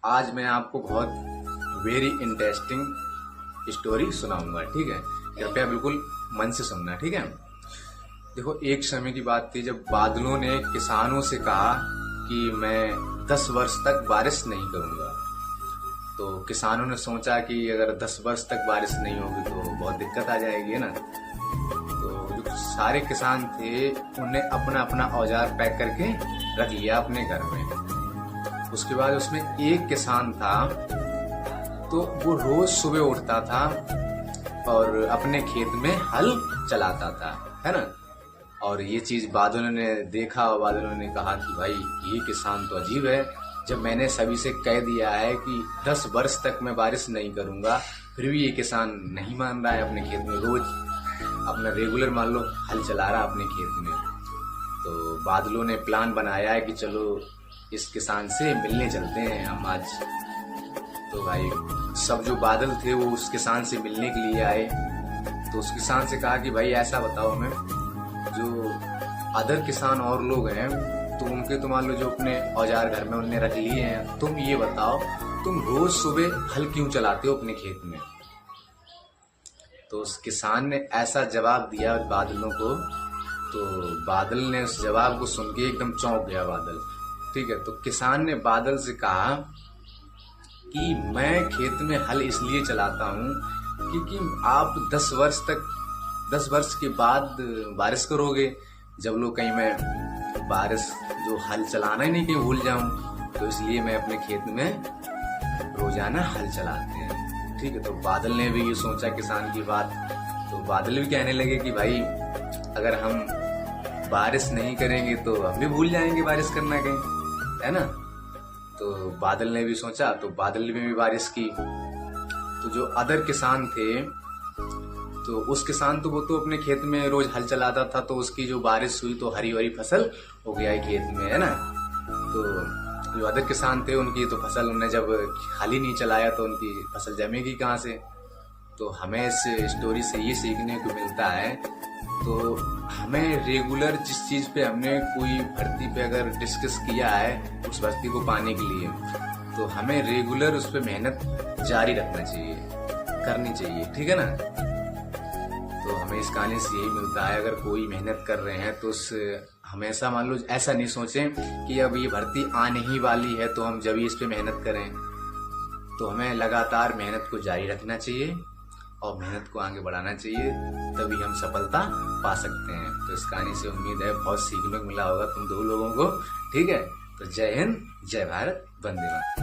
आज मैं आपको बहुत वेरी इंटरेस्टिंग स्टोरी सुनाऊंगा। ठीक है, कृपया बिल्कुल मन से सुनना। ठीक है, देखो एक समय की बात थी जब बादलों ने किसानों से कहा कि मैं 10 वर्ष तक बारिश नहीं करूंगा। तो किसानों ने सोचा कि अगर 10 वर्ष तक बारिश नहीं होगी तो बहुत दिक्कत आ जाएगी, है ना। तो जो सारे किसान थे उन्हें अपना अपना औजार पैक करके रख लिया अपने घर में। उसके बाद उसमें एक किसान था, तो वो रोज सुबह उठता था और अपने खेत में हल चलाता था, है ना। और ये चीज बादलों ने देखा और बादलों ने कहा कि भाई ये किसान तो अजीब है। जब मैंने सभी से कह दिया है कि 10 वर्ष तक मैं बारिश नहीं करूंगा, फिर भी ये किसान नहीं मान रहा है, अपने खेत में रोज अपना रेगुलर मान लो हल चला रहा अपने खेत में। तो बादलों ने प्लान बनाया है कि चलो इस किसान से मिलने चलते हैं हम आज। तो भाई सब जो बादल थे वो उस किसान से मिलने के लिए आए। तो उस किसान से कहा कि भाई ऐसा बताओ हमें, जो अदर किसान और लोग हैं तो उनके तो मान लो जो अपने औजार घर में उनने रख लिए हैं, तुम ये बताओ तुम रोज सुबह हल क्यों चलाते हो अपने खेत में। तो उस किसान ने ऐसा जवाब दिया बादलों को, तो बादल ने उस जवाब को सुन के एकदम चौंक गया बादल। ठीक है, तो किसान ने बादल से कहा कि मैं खेत में हल इसलिए चलाता हूँ क्योंकि आप 10 वर्ष के बाद बारिश करोगे। जब लोग कहीं मैं बारिश जो हल चलाना ही नहीं कहीं भूल जाऊं, तो इसलिए मैं अपने खेत में रोजाना हल चलाते हैं। ठीक है, तो बादल ने भी ये सोचा किसान की बात। तो बादल भी कहने लगे कि भाई अगर हम बारिश नहीं करेंगे तो हम भी भूल जाएंगे बारिश करना कहीं, है ना। तो बादल ने भी सोचा, तो बादल ने भी बारिश की। तो जो अदर किसान थे, तो उस किसान तो वो तो अपने खेत में रोज हल चलाता था, तो उसकी जो बारिश हुई तो हरी भरी फसल हो गया है खेत में, है ना। तो जो अदर किसान थे उनकी तो फसल, उन्हें जब हल ही नहीं चलाया तो उनकी फसल जमेगी कहाँ से। तो हमें इस स्टोरी से ये सीखने को मिलता है, तो हमें रेगुलर जिस चीज पे हमने कोई भर्ती पे अगर डिस्कस किया है उस भर्ती को पाने के लिए, तो हमें रेगुलर उस पे मेहनत जारी रखना चाहिए, करनी चाहिए। ठीक है ना। तो हमें इस कहानी से यही मिलता है, अगर कोई मेहनत कर रहे हैं तो उस हमेशा मान लो ऐसा नहीं सोचें कि अब ये भर्ती आने ही वाली है तो हम जब ही इस पे मेहनत करें। तो हमें लगातार मेहनत को जारी रखना चाहिए और मेहनत को आगे बढ़ाना चाहिए, तभी हम सफलता पा सकते हैं। तो इस कहानी से उम्मीद है बहुत सीखने को मिला होगा तुम दो लोगों को। ठीक है, तो जय हिंद, जय भारत, वंदे मातरम।